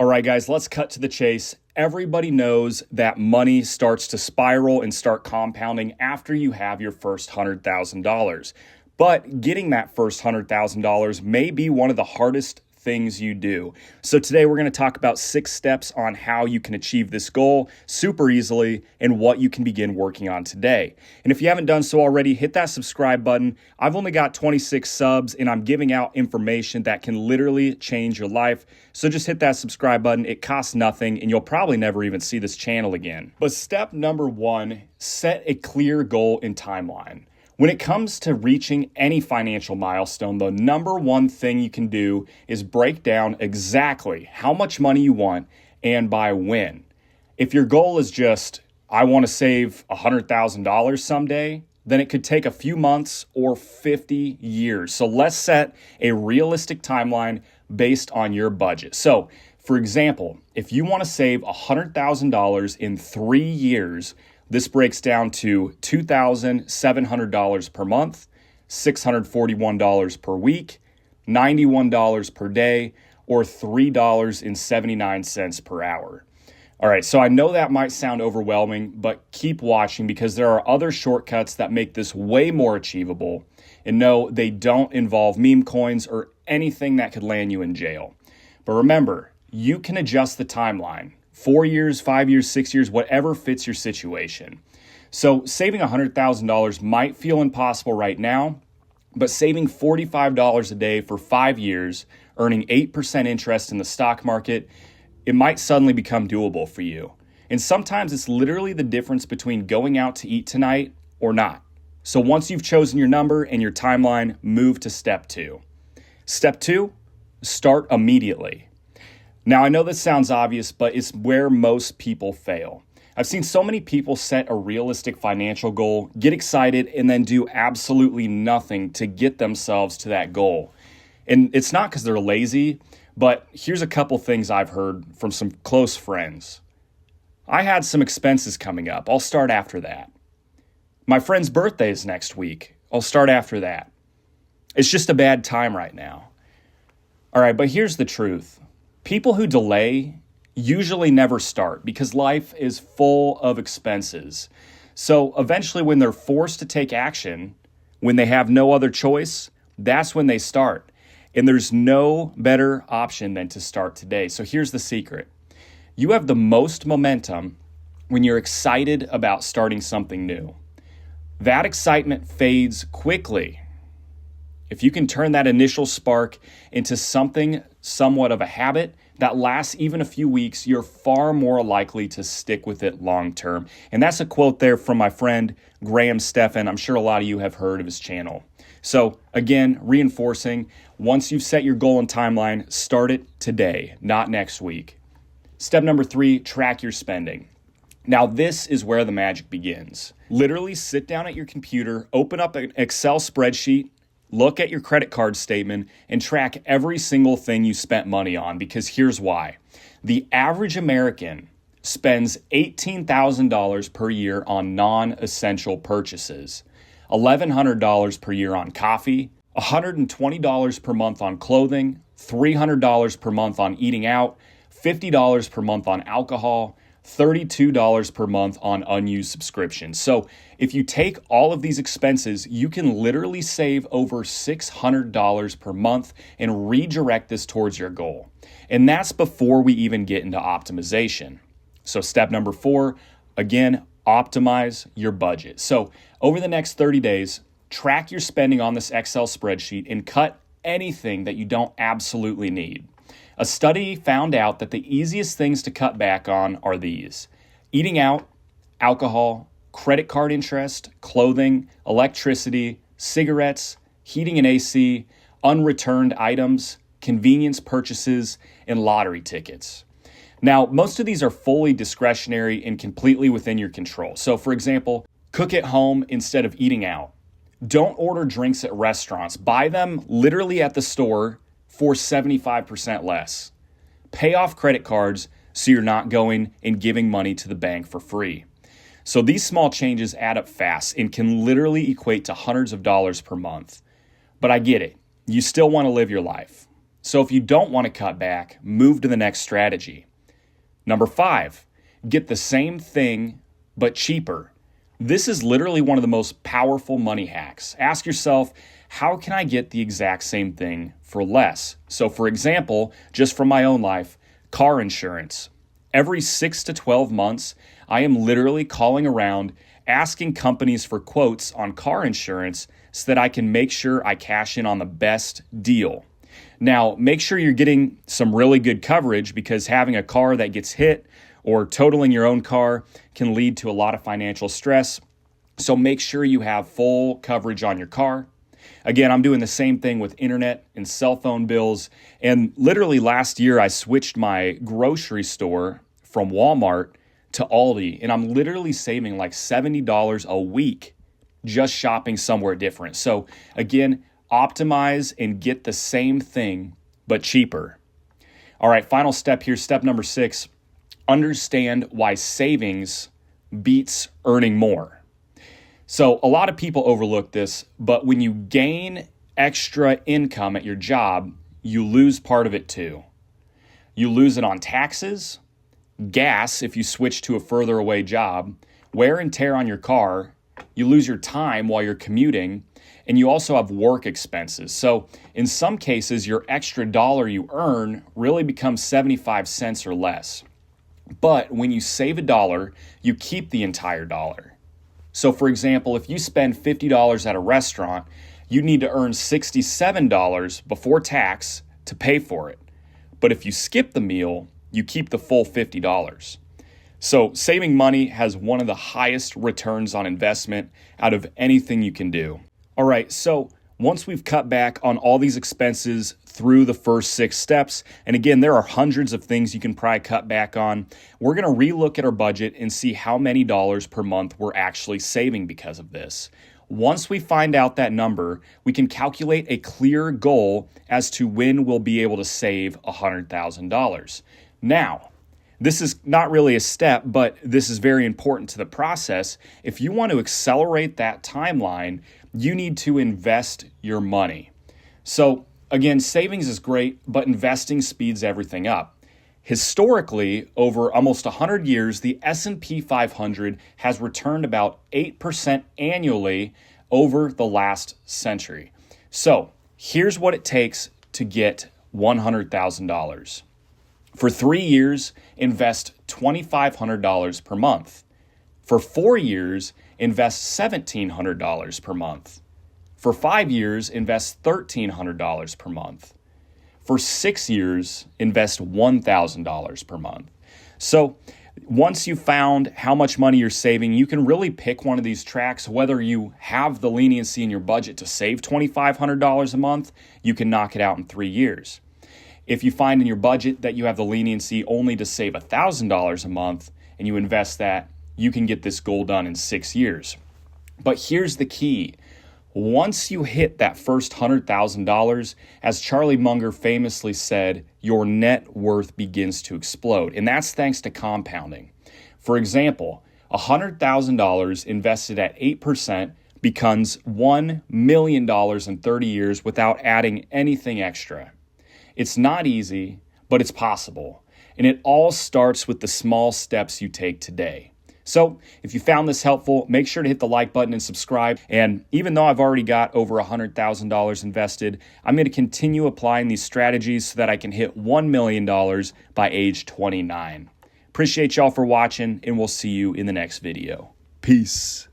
All right, guys, let's cut to the chase. Everybody knows that money starts to spiral and start compounding after you have your first $100,000. But getting that first $100,000 may be one of the hardest things you do. So today we're going to talk about 6 steps on how you can achieve this goal super easily and what you can begin working on today. And if you haven't done so already, hit that subscribe button. I've only got 26 subs and I'm giving out information that can literally change your life. So just hit that subscribe button. It costs nothing and you'll probably never even see this channel again. But step number 1, set a clear goal and timeline. When it comes to reaching any financial milestone, the number one thing you can do is break down exactly how much money you want and by when. If your goal is just, I want to save $100,000 someday, then it could take a few months or 50 years. So let's set a realistic timeline based on your budget. So, for example, if you want to save $100,000 in 3 years, this breaks down to $2,700 per month, $641 per week, $91 per day, or $3.79 per hour. All right, so I know that might sound overwhelming, but keep watching because there are other shortcuts that make this way more achievable. And no, they don't involve meme coins or anything that could land you in jail. But remember, you can adjust the timeline. 4 years, 5 years, 6 years, whatever fits your situation. So saving $100,000 might feel impossible right now, but saving $45 a day for 5 years, earning 8% interest in the stock market, it might suddenly become doable for you. And sometimes it's literally the difference between going out to eat tonight or not. So once you've chosen your number and your timeline, move to step 2. Step 2, start immediately. Now, I know this sounds obvious, but it's where most people fail. I've seen so many people set a realistic financial goal, get excited, and then do absolutely nothing to get themselves to that goal. And it's not because they're lazy, but here's a couple things I've heard from some close friends. I had some expenses coming up. I'll start after that. My friend's birthday is next week. I'll start after that. It's just a bad time right now. All right, but here's the truth. People who delay usually never start because life is full of expenses. So eventually when they're forced to take action, when they have no other choice, that's when they start. And there's no better option than to start today. So here's the secret. You have the most momentum when you're excited about starting something new. That excitement fades quickly. If you can turn that initial spark into something somewhat of a habit that lasts even a few weeks, you're far more likely to stick with it long term. And that's a quote there from my friend Graham Stephan. I'm sure a lot of you have heard of his channel. So again, reinforcing, once you've set your goal and timeline, start it today, not next week. Step number 3, track your spending. Now, this is where the magic begins. Literally sit down at your computer, open up an Excel spreadsheet, look at your credit card statement and track every single thing you spent money on, because here's why. The average American spends $18,000 per year on non-essential purchases, $1,100 per year on coffee, $120 per month on clothing, $300 per month on eating out, $50 per month on alcohol, $32 per month on unused subscriptions. So if you take all of these expenses, you can literally save over $600 per month and redirect this towards your goal. And that's before we even get into optimization. So step number 4, again, optimize your budget. So over the next 30 days, track your spending on this Excel spreadsheet and cut anything that you don't absolutely need. A study found out that the easiest things to cut back on are these: eating out, alcohol, credit card interest, clothing, electricity, cigarettes, heating and AC, unreturned items, convenience purchases, and lottery tickets. Now, most of these are fully discretionary and completely within your control. So, for example, cook at home instead of eating out. Don't order drinks at restaurants. Buy them literally at the store for 75% less. Pay off credit cards so you're not going and giving money to the bank for free. So these small changes add up fast and can literally equate to hundreds of dollars per month. But I get it. You still want to live your life. So if you don't want to cut back, move to the next strategy. Number 5, get the same thing but cheaper. This is literally one of the most powerful money hacks. Ask yourself, how can I get the exact same thing for less? So for example, just from my own life, car insurance. Every 6 to 12 months, I am literally calling around, asking companies for quotes on car insurance so that I can make sure I cash in on the best deal. Now, make sure you're getting some really good coverage, because having a car that gets hit or totaling your own car can lead to a lot of financial stress. So make sure you have full coverage on your car. Again, I'm doing the same thing with internet and cell phone bills. And literally last year, I switched my grocery store from Walmart to Aldi, and I'm literally saving like $70 a week just shopping somewhere different. So again, optimize and get the same thing, but cheaper. All right, final step here, step number 6, understand why savings beats earning more. So a lot of people overlook this, but when you gain extra income at your job, you lose part of it too. You lose it on taxes, gas if you switch to a further away job, wear and tear on your car, you lose your time while you're commuting, and you also have work expenses. So in some cases, your extra dollar you earn really becomes 75 cents or less. But when you save a dollar, you keep the entire dollar. So for example, if you spend $50 at a restaurant, you need to earn $67 before tax to pay for it. But if you skip the meal, you keep the full $50. So saving money has one of the highest returns on investment out of anything you can do. All right, so once we've cut back on all these expenses through the first 6 steps, and again, there are hundreds of things you can probably cut back on, we're going to relook at our budget and see how many dollars per month we're actually saving because of this. Once we find out that number, we can calculate a clear goal as to when we'll be able to save $100,000. Now, this is not really a step, but this is very important to the process. If you want to accelerate that timeline, you need to invest your money. So again, savings is great, but investing speeds everything up. Historically, over almost 100 years, the S&P 500 has returned about 8% annually over the last century. So here's what it takes to get $100,000. For 3 years, invest $2,500 per month. For 4 years, invest $1,700 per month. For 5 years, invest $1,300 per month. For 6 years, invest $1,000 per month. So once you've found how much money you're saving, you can really pick one of these tracks. Whether you have the leniency in your budget to save $2,500 a month, you can knock it out in 3 years. If you find in your budget that you have the leniency only to save $1,000 a month and you invest that, you can get this goal done in 6 years. But here's the key. Once you hit that first $100,000, as Charlie Munger famously said, your net worth begins to explode. And that's thanks to compounding. For example, $100,000 invested at 8% becomes $1 million in 30 years without adding anything extra. It's not easy, but it's possible. And it all starts with the small steps you take today. So if you found this helpful, make sure to hit the like button and subscribe. And even though I've already got over $100,000 invested, I'm going to continue applying these strategies so that I can hit $1 million by age 29. Appreciate y'all for watching, and we'll see you in the next video. Peace.